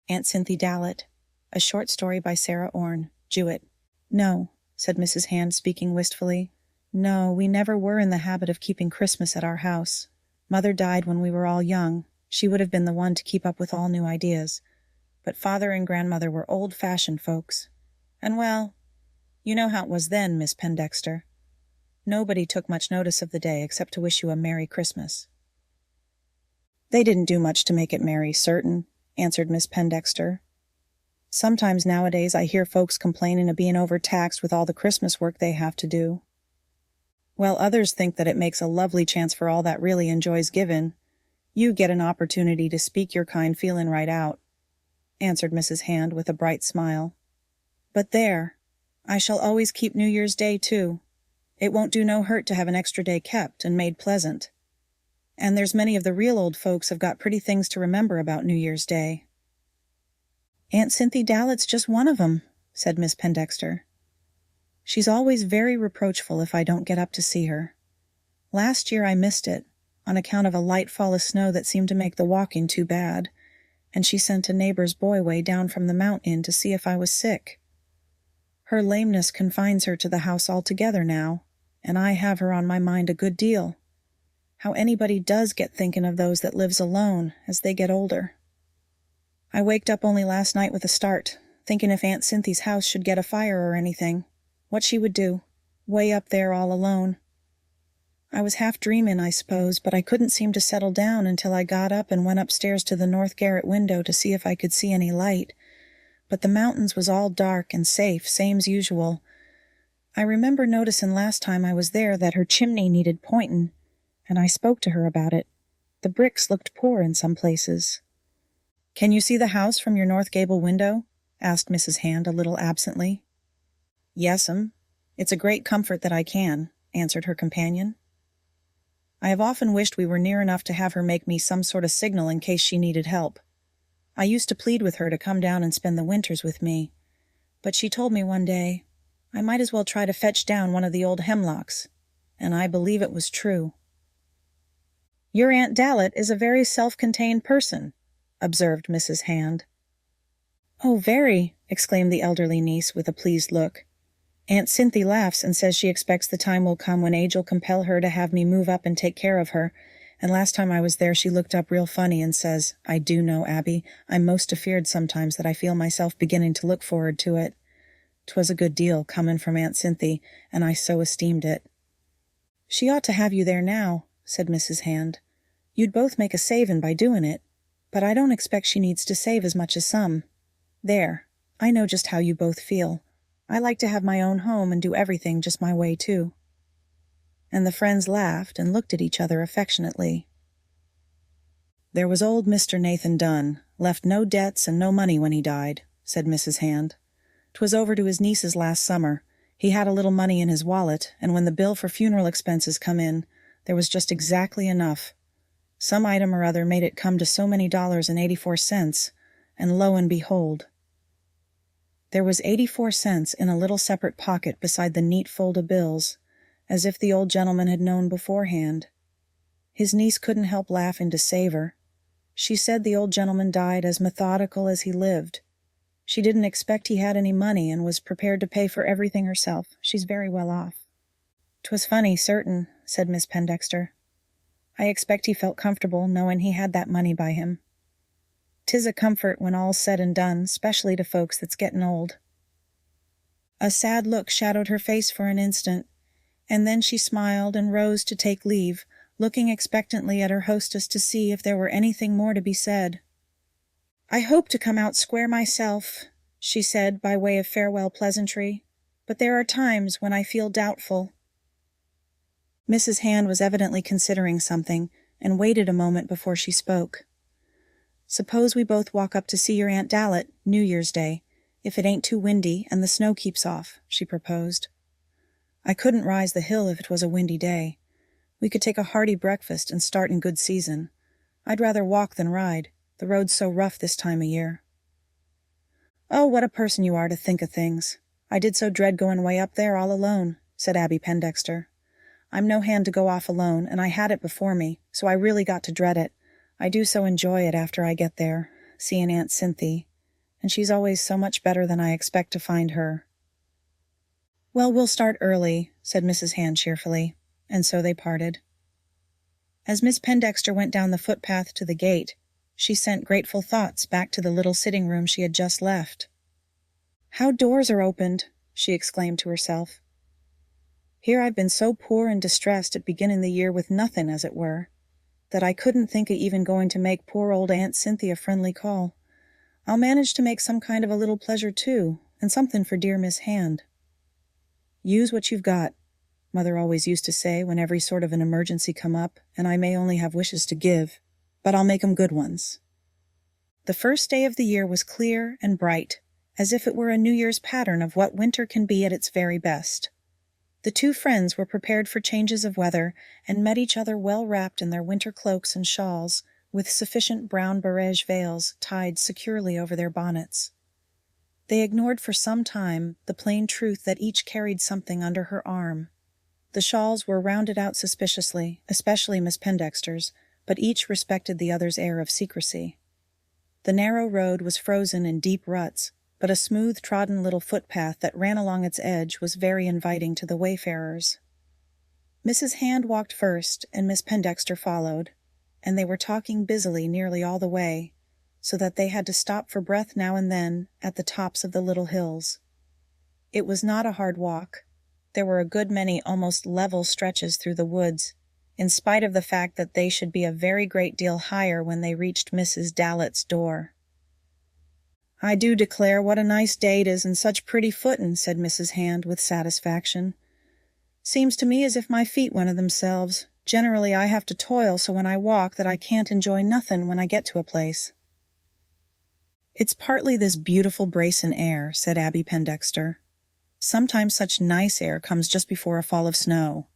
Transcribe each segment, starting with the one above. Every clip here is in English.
Aunt Cynthy Dallett. A short story by Orne Jewett. No, said Mrs. Hand, speaking wistfully. No, we never were in the habit of keeping Christmas at our house. Mother died when we were all young. She would have been the one to keep up with all new ideas. But father and grandmother were old-fashioned folks. And well, you know how it was then, Miss Pendexter. Nobody took much notice of the day except to wish you a Merry Christmas. They didn't do much to make it merry, certain, answered Miss Pendexter. Sometimes nowadays I hear folks complaining of being overtaxed with all the Christmas work they have to do. Well, others think that it makes a lovely chance for all that really enjoys giving. You get an opportunity to speak your kind feelin' right out, answered Mrs. Hand with a bright smile. But there, I shall always keep New Year's Day, too. It won't do no hurt to have an extra day kept and made pleasant. And there's many of the real old folks have got pretty things to remember about New Year's Day. Aunt Cynthy Dallett's just one of 'em, said Miss Pendexter. She's always very reproachful if I don't get up to see her. Last year I missed it, on account of a light fall of snow that seemed to make the walking too bad, and she sent a neighbor's boy way down from the mountain to see if I was sick. Her lameness confines her to the house altogether now, and I have her on my mind a good deal. How anybody does get thinking of those that lives alone as they get older. I waked up only last night with a start, thinking if Aunt Cynthy's house should get a fire or anything, what she would do, way up there all alone. I was half dreaming, I suppose, but I couldn't seem to settle down until I got up and went upstairs to the north garret window to see if I could see any light. But the mountains was all dark and safe, same's usual. I remember noticing last time I was there that her chimney needed pointin', and I spoke to her about it. The bricks looked poor in some places. "Can you see the house from your north gable window?" asked Mrs. Hand a little absently. "Yes'm. It's a great comfort that I can," answered her companion. "I have often wished we were near enough to have her make me some sort of signal in case she needed help. I used to plead with her to come down and spend the winters with me, but she told me one day I might as well try to fetch down one of the old hemlocks, and I believe it was true." "Your Aunt Dallett is a very self-contained person," observed Mrs. Hand. "Oh, very," exclaimed the elderly niece with a pleased look. "Aunt Cynthy laughs and says she expects the time will come when age'll compel her to have me move up and take care of her, and last time I was there she looked up real funny and says, 'I do know, Abby, I'm most afeard sometimes that I feel myself beginning to look forward to it.' 'Twas a good deal, comin' from Aunt Cynthy, and I so esteemed it." "She ought to have you there now," said Mrs. Hand. "You'd both make a savin' by doin' it, but I don't expect she needs to save as much as some. There, I know just how you both feel. I like to have my own home and do everything just my way, too." And the friends laughed and looked at each other affectionately. "There was old Mr. Nathan Dunn, left no debts and no money when he died," said Mrs. Hand. "'Twas over to his niece's last summer. He had a little money in his wallet, and when the bill for funeral expenses come in, there was just exactly enough. Some item or other made it come to so many $84, and lo and behold, there was 84 cents in a little separate pocket beside the neat fold of bills, as if the old gentleman had known beforehand. His niece couldn't help laughing to save her. She said the old gentleman died as methodical as he lived. She didn't expect he had any money and was prepared to pay for everything herself. She's very well off." "'Twas funny, certain," said Miss Pendexter. "I expect he felt comfortable knowing he had that money by him. 'Tis a comfort when all's said and done, 'specially to folks that's gettin' old." A sad look shadowed her face for an instant, and then she smiled and rose to take leave, looking expectantly at her hostess to see if there were anything more to be said. "I hope to come out square myself," she said by way of farewell pleasantry, "but there are times when I feel doubtful." Mrs. Hand was evidently considering something, and waited a moment before she spoke. "Suppose we both walk up to see your Aunt Dallett, New Year's Day, if it ain't too windy and the snow keeps off," she proposed. "I couldn't rise the hill if it was a windy day. We could take a hearty breakfast and start in good season. I'd rather walk than ride. The road's so rough this time of year." "Oh, what a person you are to think of things. I did so dread going way up there all alone," said Abby Pendexter. "I'm no hand to go off alone, and I had it before me, so I really got to dread it. I do so enjoy it after I get there, seeing Aunt Cynthy, and she's always so much better than I expect to find her." "Well, we'll start early," said Mrs. Hand cheerfully, and so they parted. As Miss Pendexter went down the footpath to the gate, she sent grateful thoughts back to the little sitting room she had just left. "How doors are opened!" she exclaimed to herself. "Here I've been so poor and distressed at beginning the year with nothing, as it were, that I couldn't think of even going to make poor old Aunt Cynthy a friendly call. I'll manage to make some kind of a little pleasure, too, and something for dear Miss Hand. Use what you've got, Mother always used to say when every sort of an emergency come up, and I may only have wishes to give, but I'll make 'em good ones." The first day of the year was clear and bright, as if it were a New Year's pattern of what winter can be at its very best. The two friends were prepared for changes of weather, and met each other well wrapped in their winter cloaks and shawls, with sufficient brown barège veils tied securely over their bonnets. They ignored for some time the plain truth that each carried something under her arm. The shawls were rounded out suspiciously, especially Miss Pendexter's, but each respected the other's air of secrecy. The narrow road was frozen in deep ruts, but a smooth-trodden little footpath that ran along its edge was very inviting to the wayfarers. Mrs. Hand walked first, and Miss Pendexter followed, and they were talking busily nearly all the way, so that they had to stop for breath now and then at the tops of the little hills. It was not a hard walk. There were a good many almost level stretches through the woods, in spite of the fact that they should be a very great deal higher when they reached Mrs. Dallett's door. "I do declare what a nice day it is and such pretty footin'," said Mrs. Hand with satisfaction. "Seems to me as if my feet went of themselves. Generally I have to toil so when I walk that I can't enjoy nothin' when I get to a place." "It's partly this beautiful bracin' air," said Abby Pendexter. "Sometimes such nice air comes just before a fall of snow.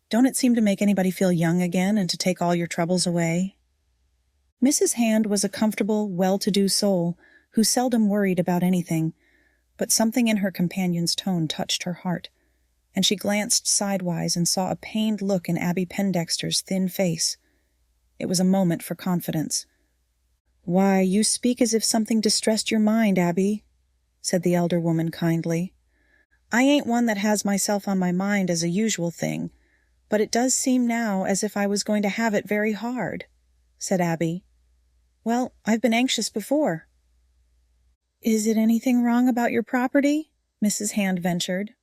Don't it seem to make anybody feel young again and to take all your troubles away?" Mrs. Hand was a comfortable, well-to-do soul who seldom worried about anything, but something in her companion's tone touched her heart, and she glanced sidewise and saw a pained look in Abby Pendexter's thin face. It was a moment for confidence. "Why, you speak as if something distressed your mind, Abby," said the elder woman kindly. "I ain't one that has myself on my mind as a usual thing, but it does seem now as if I was going to have it very hard," said Abby. "Well, I've been anxious before." "Is it anything wrong about your property?" Mrs. Hand ventured.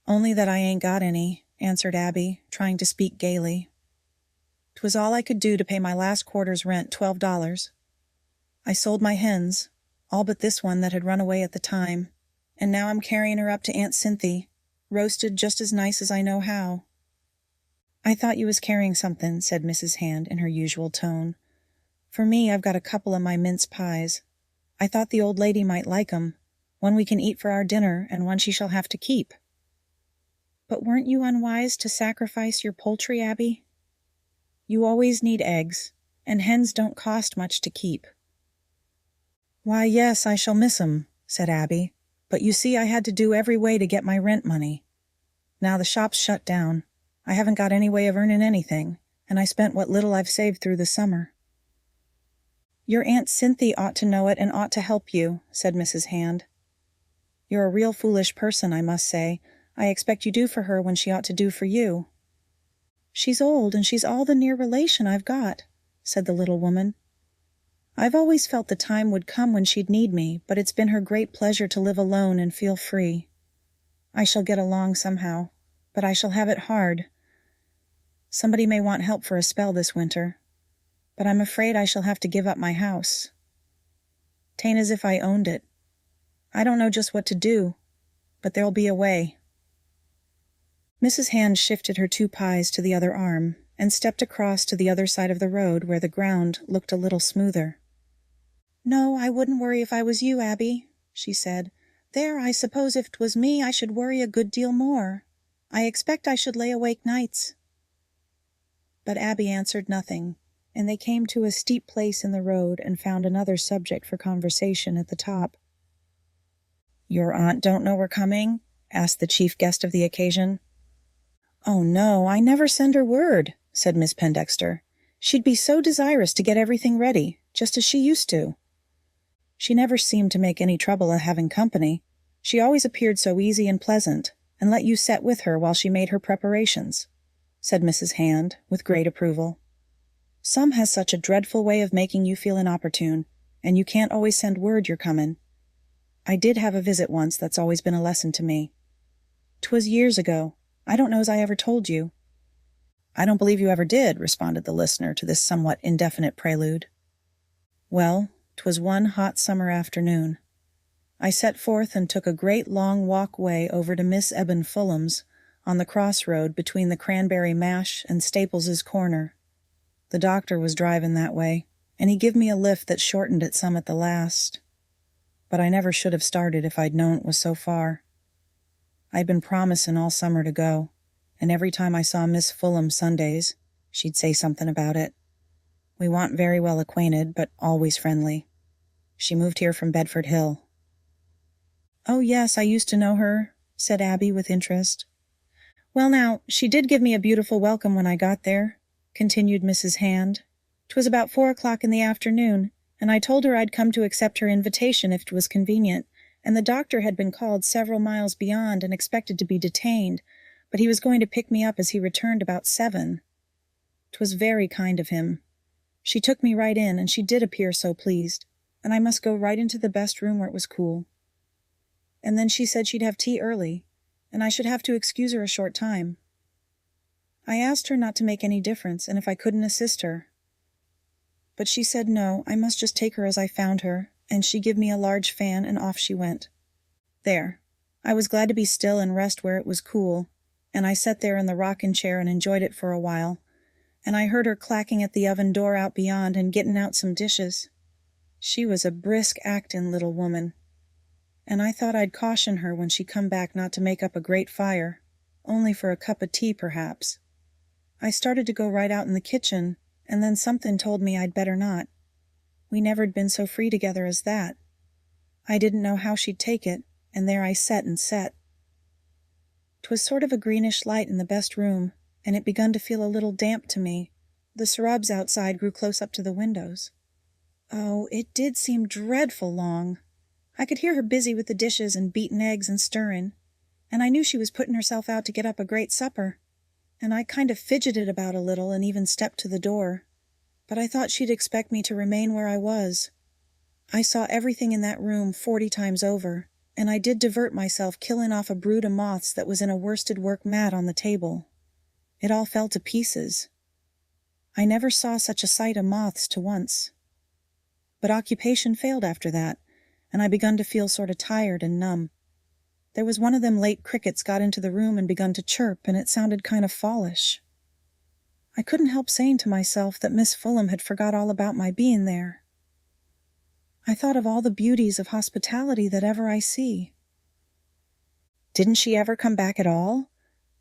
"Only that I ain't got any," answered Abby, trying to speak gaily. "'Twas all I could do to pay my last quarter's rent, $12. I sold my hens, all but this one that had run away at the time, and now I'm carrying her up to Aunt Cynthy, roasted just as nice as I know how." "I thought you was carrying something," said Mrs. Hand in her usual tone. "For me, I've got a couple of my mince pies. I thought the old lady might like 'em, one we can eat for our dinner and one she shall have to keep." "But weren't you unwise to sacrifice your poultry, Abby? You always need eggs, and hens don't cost much to keep." "Why, yes, I shall miss 'em," said Abby, "but you see I had to do every way to get my rent money. Now the shop's shut down. I haven't got any way of earning anything, and I spent what little I've saved through the summer." "Your Aunt Cynthy ought to know it and ought to help you," said Mrs. Hand. "You're a real foolish person, I must say. I expect you do for her when she ought to do for you." "She's old, and she's all the near relation I've got," said the little woman. "I've always felt the time would come when she'd need me, but it's been her great pleasure to live alone and feel free. I shall get along somehow, but I shall have it hard. Somebody may want help for a spell this winter, but I'm afraid I shall have to give up my house. 'Tain't as if I owned it. I don't know just what to do, but there'll be a way." Mrs. Hand shifted her 2 pies to the other arm and stepped across to the other side of the road where the ground looked a little smoother. "No, I wouldn't worry if I was you, Abby," she said. "There, I suppose if 'twas me I should worry a good deal more. I expect I should lay awake nights." But Abby answered nothing, and they came to a steep place in the road and found another subject for conversation at the top. "Your aunt don't know we're coming?" asked the chief guest of the occasion. "Oh, no, I never send her word," said Miss Pendexter. "She'd be so desirous to get everything ready, just as she used to." She never seemed to make any trouble having company. She always appeared so easy and pleasant, and let you sit with her while she made her preparations," said Mrs. Hand, with great approval. "Some has such a dreadful way of making you feel inopportune, and you can't always send word you're comin'. I did have a visit once that's always been a lesson to me. 'Twas years ago. I don't know as I ever told you." "I don't believe you ever did," responded the listener to this somewhat indefinite prelude. "Well, 'twas one hot summer afternoon. I set forth and took a great long walk-way over to Miss Eben Fulham's, on the crossroad between the Cranberry Mash and Staples's Corner. The doctor was driving that way, and he give me a lift that shortened it some at the last. But I never should have started if I'd known it was so far. I'd been promising all summer to go, and every time I saw Miss Fulham Sundays, she'd say something about it. We wa'n't very well acquainted, but always friendly. She moved here from Bedford Hill." "Oh, yes, I used to know her," said Abby with interest. "Well, now, she did give me a beautiful welcome when I got there," continued Mrs. Hand. "'Twas about 4 o'clock in the afternoon, and I told her I'd come to accept her invitation if 'twas convenient, and the doctor had been called several miles beyond and expected to be detained, but he was going to pick me up as he returned about 7. 'Twas very kind of him. She took me right in, and she did appear so pleased, and I must go right into the best room where it was cool. And then she said she'd have tea early, and I should have to excuse her a short time. I asked her not to make any difference, and if I couldn't assist her. But she said no, I must just take her as I found her, and she give me a large fan, and off she went. There, I was glad to be still and rest where it was cool, and I sat there in the rocking chair and enjoyed it for a while, and I heard her clacking at the oven door out beyond and getting out some dishes. She was a brisk actin' little woman, and I thought I'd caution her when she come back not to make up a great fire, only for a cup of tea perhaps. I started to go right out in the kitchen, and then something told me I'd better not. We never'd been so free together as that. I didn't know how she'd take it, and there I set and set. 'Twas sort of a greenish light in the best room, and it begun to feel a little damp to me. The shrubs outside grew close up to the windows. Oh, it did seem dreadful long. I could hear her busy with the dishes and beating eggs and stirring, and I knew she was putting herself out to get up a great supper, and I kind of fidgeted about a little and even stepped to the door, but I thought she'd expect me to remain where I was. I saw everything in that room 40 times over, and I did divert myself killing off a brood of moths that was in a worsted work mat on the table. It all fell to pieces. I never saw such a sight of moths to once. But occupation failed after that, and I begun to feel sort of tired and numb. There was one of them late crickets got into the room and begun to chirp, and it sounded kind of fallish. I couldn't help saying to myself that Miss Fulham had forgot all about my being there. I thought of all the beauties of hospitality that ever I see. "Didn't she ever come back at all?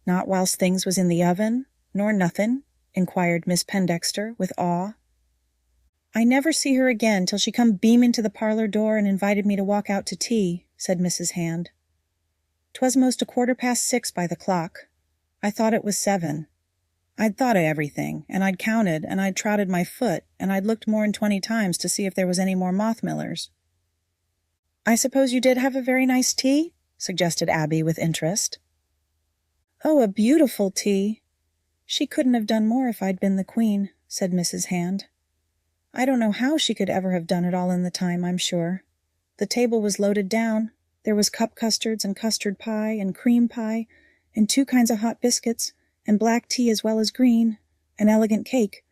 Not whilst things was in the oven, nor nothin'?" inquired Miss Pendexter with awe. "I never see her again till she come beaming to the parlor door and invited me to walk out to tea," said Mrs. Hand. "'Twas most 6:15 by the clock. I thought it was 7. I'd thought of everything, and I'd counted, and I'd trotted my foot, and I'd looked more'n 20 times to see if there was any more moth millers." "I suppose you did have a very nice tea?" suggested Abby with interest. "Oh, a beautiful tea. She couldn't have done more if I'd been the queen," said Mrs. Hand. "I don't know how she could ever have done it all in the time, I'm sure. The table was loaded down. There was cup custards and custard pie and cream pie and 2 kinds of hot biscuits and black tea as well as green, an elegant cake,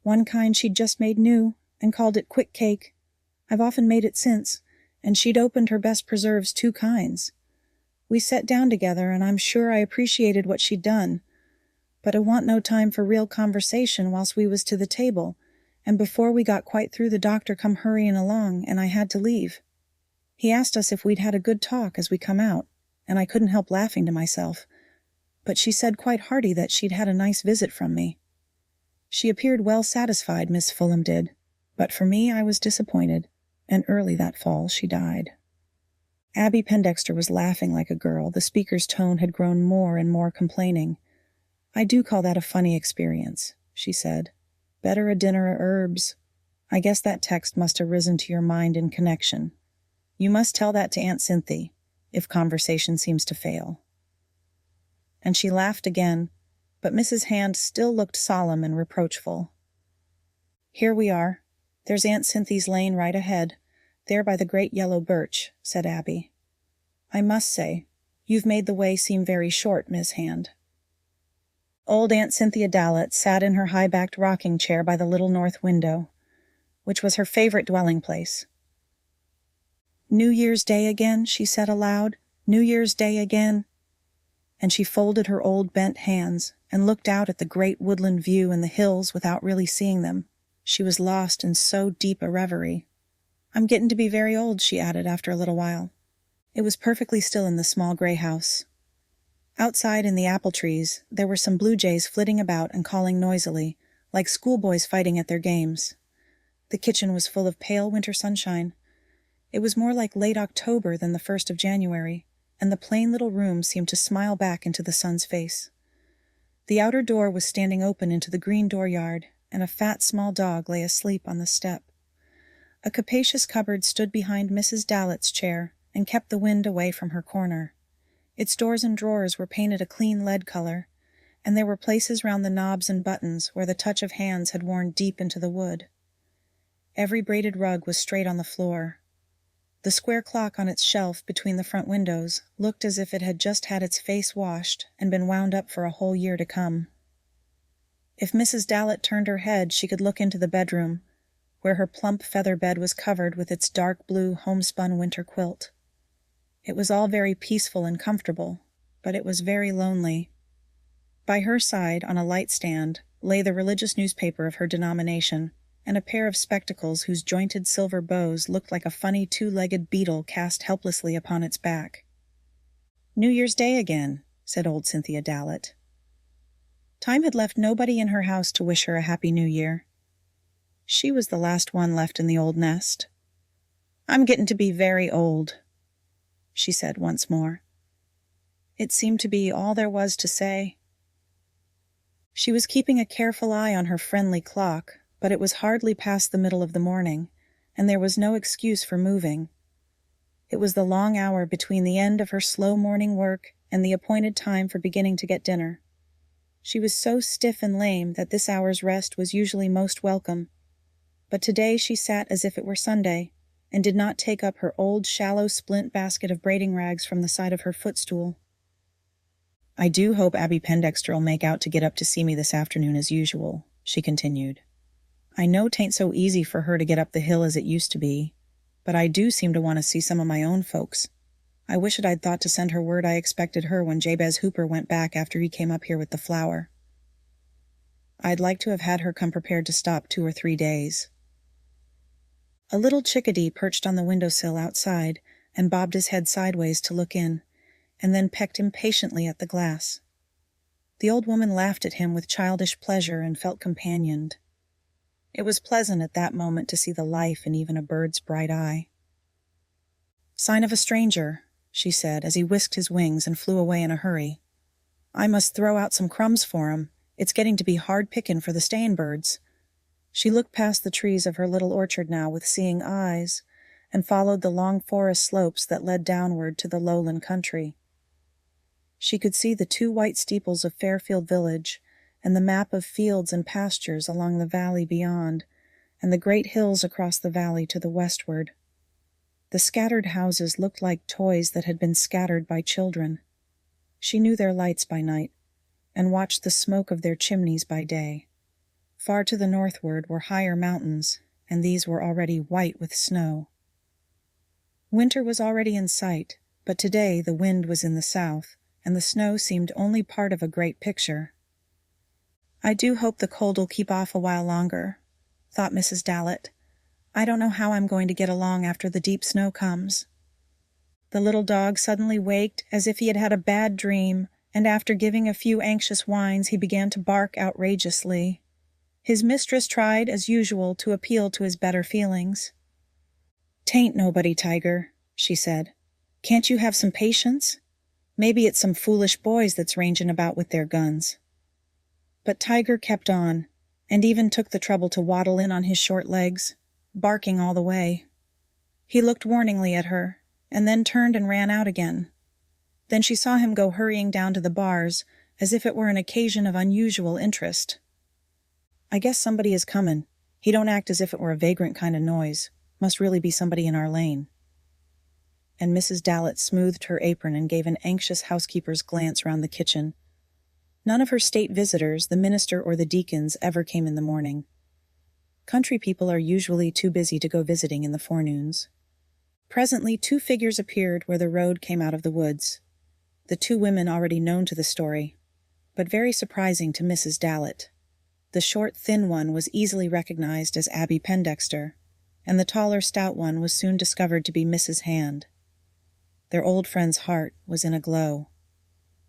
one kind she'd just made new and called it quick cake. I've often made it since, and she'd opened her best preserves 2 kinds. We sat down together, and I'm sure I appreciated what she'd done, but I want no time for real conversation whilst we was to the table, and before we got quite through the doctor come hurrying along, and I had to leave. He asked us if we'd had a good talk as we come out, and I couldn't help laughing to myself, but she said quite hearty that she'd had a nice visit from me. She appeared well satisfied, Miss Fulham did, but for me I was disappointed, and early that fall she died." Abby Pendexter was laughing like a girl. The speaker's tone had grown more and more complaining. "I do call that a funny experience," she said. "Better a dinner o' herbs." I guess that text must have risen to your mind in connection. You must tell that to Aunt Cynthy, if conversation seems to fail." And she laughed again, but Mrs. Hand still looked solemn and reproachful. "Here we are. There's Aunt Cynthy's lane right ahead, there by the great yellow birch," said Abby. "I must say, you've made the way seem very short, Miss Hand." Old Aunt Cynthia Dallett sat in her high-backed rocking chair by the little north window, which was her favorite dwelling place. "New Year's Day again," she said aloud. "New Year's Day again." And she folded her old bent hands and looked out at the great woodland view and the hills without really seeing them. She was lost in so deep a reverie. "I'm getting to be very old," she added after a little while. It was perfectly still in the small gray house. Outside in the apple trees, there were some blue jays flitting about and calling noisily, like schoolboys fighting at their games. The kitchen was full of pale winter sunshine. It was more like late October than the 1st of January, and the plain little room seemed to smile back into the sun's face. The outer door was standing open into the green dooryard, and a fat small dog lay asleep on the step. A capacious cupboard stood behind Mrs. Dallett's chair and kept the wind away from her corner. Its doors and drawers were painted a clean lead color, and there were places round the knobs and buttons where the touch of hands had worn deep into the wood. Every braided rug was straight on the floor. The square clock on its shelf between the front windows looked as if it had just had its face washed and been wound up for a whole year to come. If Mrs. Dallett turned her head, she could look into the bedroom, where her plump feather bed was covered with its dark blue homespun winter quilt. It was all very peaceful and comfortable, but it was very lonely. By her side, on a light stand, lay the religious newspaper of her denomination, and a pair of spectacles whose jointed silver bows looked like a funny two-legged beetle cast helplessly upon its back. "New Year's Day again," said old Cynthia Dallett. Time had left nobody in her house to wish her a happy new year. She was the last one left in the old nest. "I'm getting to be very old," she said once more. It seemed to be all there was to say. She was keeping a careful eye on her friendly clock, but it was hardly past the middle of the morning, and there was no excuse for moving. It was the long hour between the end of her slow morning work and the appointed time for beginning to get dinner. She was so stiff and lame that this hour's rest was usually most welcome, but today she sat as if it were Sunday, and did not take up her old shallow splint basket of braiding rags from the side of her footstool. "I do hope Abby Pendexter'll make out to get up to see me this afternoon as usual," she continued. "I know 'tain't so easy for her to get up the hill as it used to be, but I do seem to want to see some of my own folks. I wish I'd thought to send her word I expected her when Jabez Hooper went back after he came up here with the flour. I'd like to have had her come prepared to stop 2 or 3 days." A little chickadee perched on the windowsill outside and bobbed his head sideways to look in, and then pecked impatiently at the glass. The old woman laughed at him with childish pleasure and felt companioned. It was pleasant at that moment to see the life in even a bird's bright eye. "Sign of a stranger," she said, as he whisked his wings and flew away in a hurry. "I must throw out some crumbs for him. It's getting to be hard pickin' for the staying birds." She looked past the trees of her little orchard now with seeing eyes, and followed the long forest slopes that led downward to the lowland country. She could see the 2 white steeples of Fairfield village, and the map of fields and pastures along the valley beyond, and the great hills across the valley to the westward. The scattered houses looked like toys that had been scattered by children. She knew their lights by night, and watched the smoke of their chimneys by day. Far to the northward were higher mountains, and these were already white with snow. Winter was already in sight, but today the wind was in the south, and the snow seemed only part of a great picture. "I do hope the cold'll keep off a while longer," thought Mrs. Dallett. "I don't know how I'm going to get along after the deep snow comes." The little dog suddenly waked as if he had had a bad dream, and after giving a few anxious whines he began to bark outrageously. His mistress tried, as usual, to appeal to his better feelings. "'Tain't nobody, Tiger," she said. "Can't you have some patience? Maybe it's some foolish boys that's ranging about with their guns." But Tiger kept on. and even took the trouble to waddle in on his short legs, barking all the way. He looked warningly at her, and then turned and ran out again. Then she saw him go hurrying down to the bars, as if it were an occasion of unusual interest. "I guess somebody is comin'. He don't act as if it were a vagrant kind of noise. Must really be somebody in our lane." And Mrs. Dallett smoothed her apron and gave an anxious housekeeper's glance round the kitchen. None of her state visitors, the minister or the deacons, ever came in the morning. Country people are usually too busy to go visiting in the forenoons. Presently 2 figures appeared where the road came out of the woods. The 2 women already known to the story, but very surprising to Mrs. Dallett. The short, thin one was easily recognized as Abby Pendexter, and the taller, stout one was soon discovered to be Mrs. Hand. Their old friend's heart was in a glow.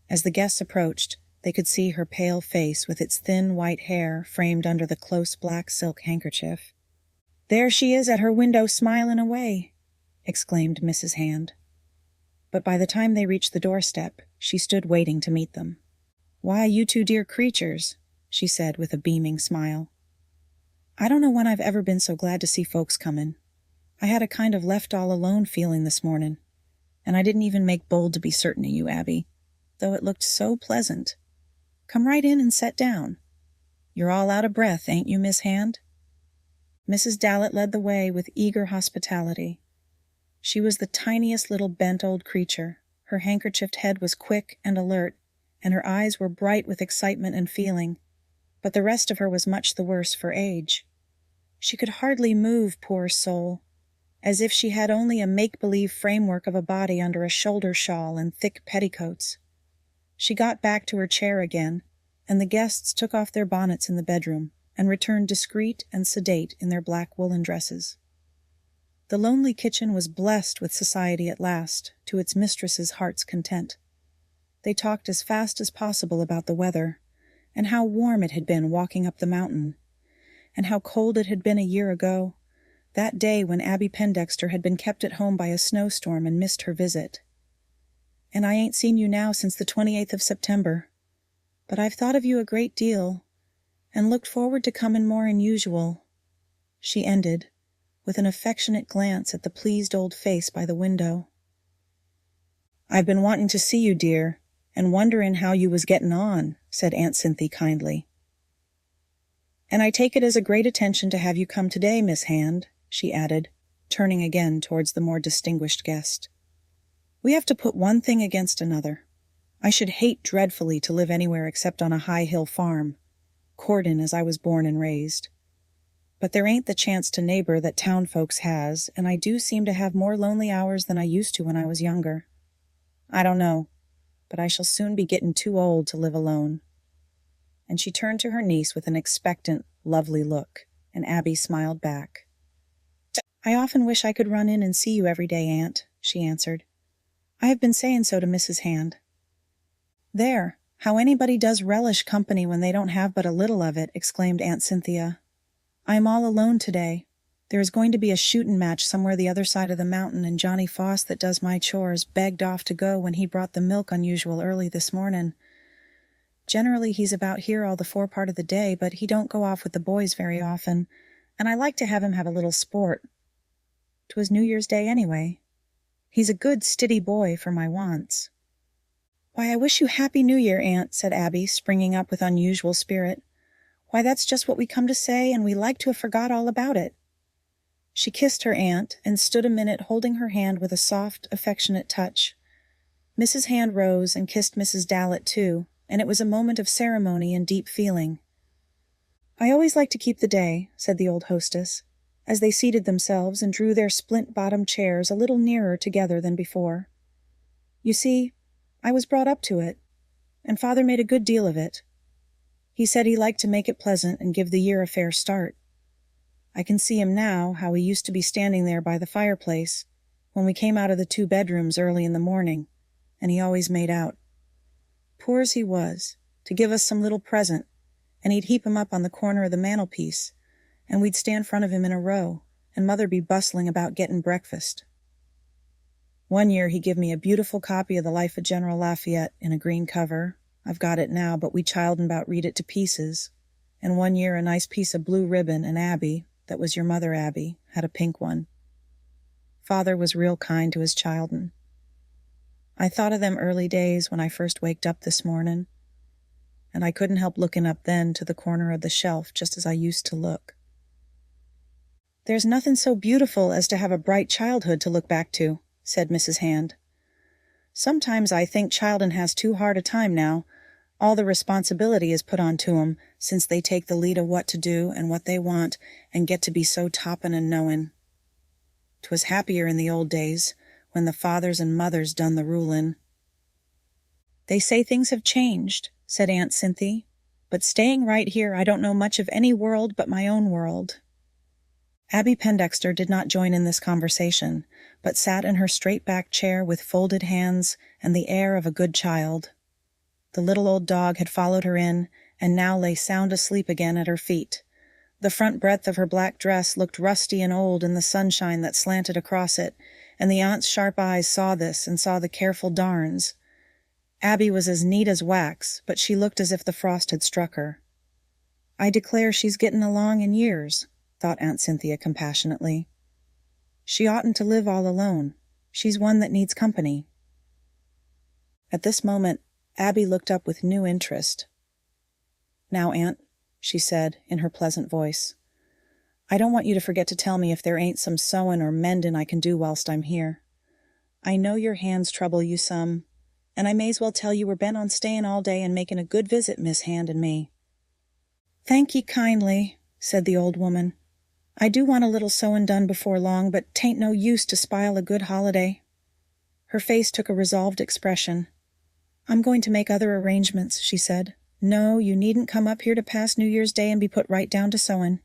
As the guests approached, they could see her pale face with its thin white hair framed under the close black silk handkerchief. "There she is at her window smilin' away," exclaimed Mrs. Hand. But by the time they reached the doorstep, she stood waiting to meet them. "Why, you 2 dear creatures," she said with a beaming smile. "I don't know when I've ever been so glad to see folks comin'. I had a kind of left all alone feeling this mornin', and I didn't even make bold to be certain of you, Abby, though it looked so pleasant. Come right in and set down. You're all out of breath, ain't you, Miss Hand?" Mrs. Dallett led the way with eager hospitality. She was the tiniest little bent old creature. Her handkerchiefed head was quick and alert, and her eyes were bright with excitement and feeling, but the rest of her was much the worse for age. She could hardly move, poor soul, as if she had only a make-believe framework of a body under a shoulder shawl and thick petticoats. She got back to her chair again, and the guests took off their bonnets in the bedroom and returned discreet and sedate in their black woolen dresses. The lonely kitchen was blessed with society at last, to its mistress's heart's content. They talked as fast as possible about the weather, and how warm it had been walking up the mountain, and how cold it had been a year ago, that day when Abby Pendexter had been kept at home by a snowstorm and missed her visit. "And I ain't seen you now since the 28th of September, but I've thought of you a great deal, and looked forward to comin' more'n usual," she ended, with an affectionate glance at the pleased old face by the window. "I've been wanting to see you, dear, and wonderin' how you was gettin' on," said Aunt Cynthy kindly. "And I take it as a great attention to have you come today, Miss Hand," she added, turning again towards the more distinguished guest. "We have to put one thing against another. I should hate dreadfully to live anywhere except on a high-hill farm, Cordon as I was born and raised. But there ain't the chance to neighbor that town folks has, and I do seem to have more lonely hours than I used to when I was younger. I don't know, but I shall soon be getting too old to live alone." And she turned to her niece with an expectant, lovely look, and Abby smiled back. "I often wish I could run in and see you every day, Aunt," she answered. "I have been saying so to Mrs. Hand." "There, how anybody does relish company when they don't have but a little of it," exclaimed Aunt Cynthia. "I am all alone today. There is going to be a shootin' match somewhere the other side of the mountain, and Johnny Foss, that does my chores, begged off to go when he brought the milk unusual early this mornin'. Generally he's about here all the forepart of the day, but he don't go off with the boys very often, and I like to have him have a little sport. 'Twas New Year's Day anyway. He's a good, stiddy boy for my wants." "Why, I wish you Happy New Year, Aunt," said Abby, springing up with unusual spirit. "Why, that's just what we come to say, and we like to have forgot all about it." She kissed her aunt, and stood a minute holding her hand with a soft, affectionate touch. Mrs. Hand rose and kissed Mrs. Dallett too, and it was a moment of ceremony and deep feeling. "I always like to keep the day," said the old hostess, as they seated themselves and drew their splint-bottomed chairs a little nearer together than before. "You see, I was brought up to it, and Father made a good deal of it. He said he liked to make it pleasant and give the year a fair start. I can see him now, how he used to be standing there by the fireplace when we came out of the 2 bedrooms early in the morning, and he always made out, poor as he was, to give us some little present, and he'd heap him up on the corner of the mantelpiece, and we'd stand in front of him in a row, and Mother be bustling about getting breakfast. One year he give me a beautiful copy of the Life of General Lafayette in a green cover. I've got it now, but we child'n about read it to pieces. And one year a nice piece of blue ribbon, and Abby, that was your mother Abby, had a pink one. Father was real kind to his child'n. I thought of them early days when I first waked up this morning, and I couldn't help looking up then to the corner of the shelf just as I used to look. There's nothing so beautiful as to have a bright childhood to look back to, said Mrs. Hand. Sometimes I think child'n has too hard a time now. All the responsibility is put on to 'em, since they take the lead of what to do and what they want, and get to be so toppin' and knowin'. 'Twas happier in the old days, when the fathers and mothers done the rulin'. They say things have changed, said Aunt Cynthy, but staying right here I don't know much of any world but my own world. Abby Pendexter did not join in this conversation, but sat in her straight-backed chair with folded hands and the air of a good child. The little old dog had followed her in, and now lay sound asleep again at her feet. The front breadth of her black dress looked rusty and old in the sunshine that slanted across it, and the aunt's sharp eyes saw this and saw the careful darns. Abby was as neat as wax, but she looked as if the frost had struck her. I declare she's gettin' along in years, thought Aunt Cynthia compassionately. She oughtn't to live all alone. She's one that needs company. At this moment, Abby looked up with new interest. Now, Aunt, she said in her pleasant voice, I don't want you to forget to tell me if there ain't some sewin' or mendin' I can do whilst I'm here. I know your hands trouble you some, and I may's well tell you we're bent on stayin' all day and making a good visit, Miss Hand and me. Thank ye kindly, said the old woman. I do want a little sewin' done before long, but 'tain't no use to spile a good holiday. Her face took a resolved expression. I'm going to make other arrangements, she said. No, you needn't come up here to pass New Year's Day and be put right down to sewin'.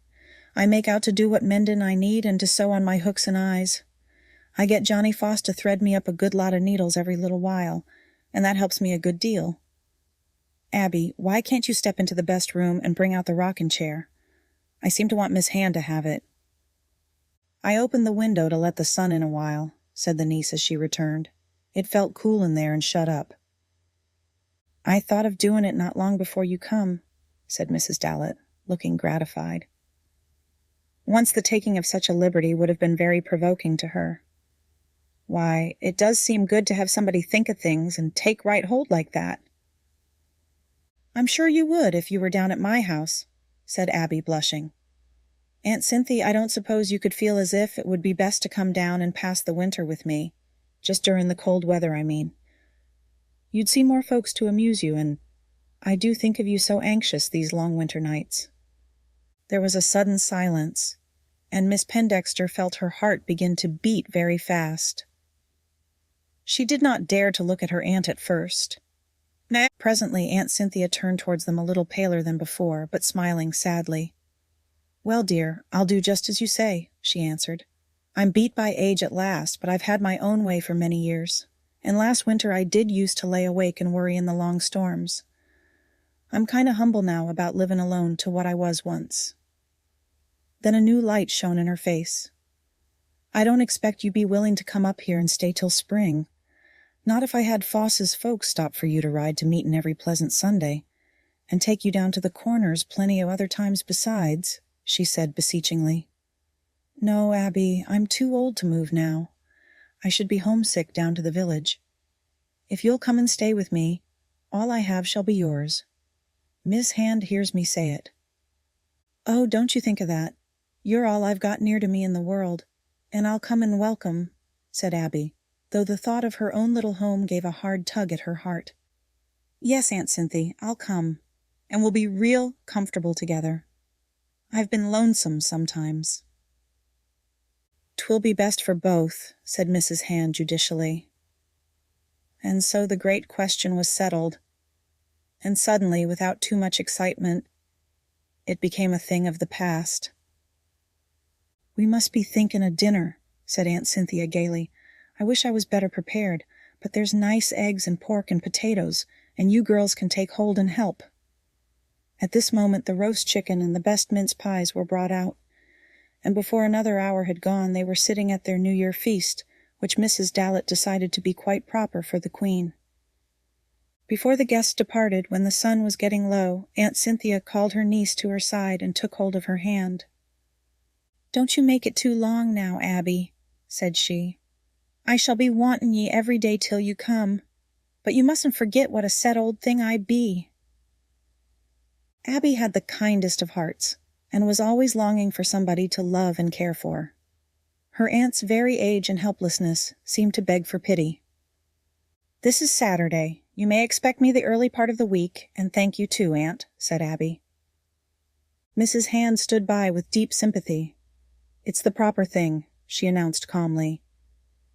I make out to do what mendin' I need and to sew on my hooks and eyes. I get Johnny Foss to thread me up a good lot of needles every little while, and that helps me a good deal. Abby, why can't you step into the best room and bring out the rocking chair? I seem to want Miss Hand to have it. I opened the window to let the sun in a while, said the niece as she returned. It felt cool in there and shut up. I thought of doing it not long before you come, said Mrs. Dallett, looking gratified. Once the taking of such a liberty would have been very provoking to her. Why, it does seem good to have somebody think of things and take right hold like that. I'm sure you would if you were down at my house, said Abby, blushing. Aunt Cynthy, I don't suppose you could feel as if it would be best to come down and pass the winter with me, just during the cold weather, I mean. You'd see more folks to amuse you, and I do think of you so anxious these long winter nights. There was a sudden silence, and Miss Pendexter felt her heart begin to beat very fast. She did not dare to look at her aunt at first. Presently Aunt Cynthia turned towards them a little paler than before, but smiling sadly. Well, dear, I'll do just as you say, she answered. I'm beat by age at last, but I've had my own way for many years, and last winter I did used to lay awake and worry in the long storms. I'm kind of humble now about living alone to what I was once. Then a new light shone in her face. I don't expect you be willing to come up here and stay till spring. Not if I had Foss's folks stop for you to ride to meetin' every pleasant Sunday, and take you down to the Corners plenty of other times besides, she said beseechingly. No, Abby, I'm too old to move now. I should be homesick down to the village. If you'll come and stay with me, all I have shall be yours. Miss Hand hears me say it. Oh, don't you think of that. You're all I've got near to me in the world, and I'll come and welcome, said Abby, though the thought of her own little home gave a hard tug at her heart. Yes, Aunt Cynthy, I'll come, and we'll be real comfortable together. I've been lonesome sometimes. 'Twill be best for both, said Mrs. Hand judicially. And so the great question was settled, and suddenly, without too much excitement, it became a thing of the past. We must be thinking of dinner, said Aunt Cynthia gaily. I wish I was better prepared, but there's nice eggs and pork and potatoes, and you girls can take hold and help. At this moment the roast chicken and the best mince pies were brought out, and before another hour had gone they were sitting at their New Year feast, which Mrs. Dallett decided to be quite proper for the Queen. Before the guests departed, when the sun was getting low, Aunt Cynthia called her niece to her side and took hold of her hand. "Don't you make it too long now, Abby," said she. "I shall be wantin' ye every day till you come, but you mustn't forget what a set old thing I be." Abby had the kindest of hearts, and was always longing for somebody to love and care for. Her aunt's very age and helplessness seemed to beg for pity. "This is Saturday. You may expect me the early part of the week, and thank you too, Aunt," said Abby. Mrs. Hand stood by with deep sympathy. "It's the proper thing," she announced calmly.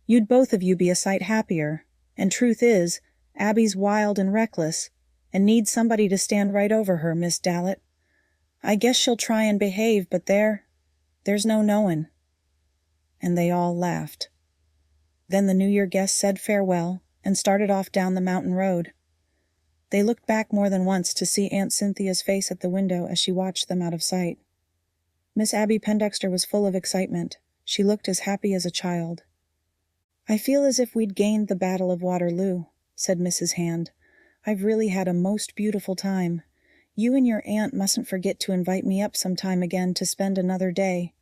"You'd both of you be a sight happier, and truth is, Abby's wild and reckless, and needs somebody to stand right over her, Miss Dallett. I guess she'll try and behave, but there's no knowin'." And they all laughed. Then the New Year guests said farewell and started off down the mountain road. They looked back more than once to see Aunt Cynthia's face at the window as she watched them out of sight. Miss Abby Pendexter was full of excitement. She looked as happy as a child. "I feel as if we'd gained the Battle of Waterloo," said Mrs. Hand. "I've really had a most beautiful time. You and your aunt mustn't forget to invite me up some time again to spend another day.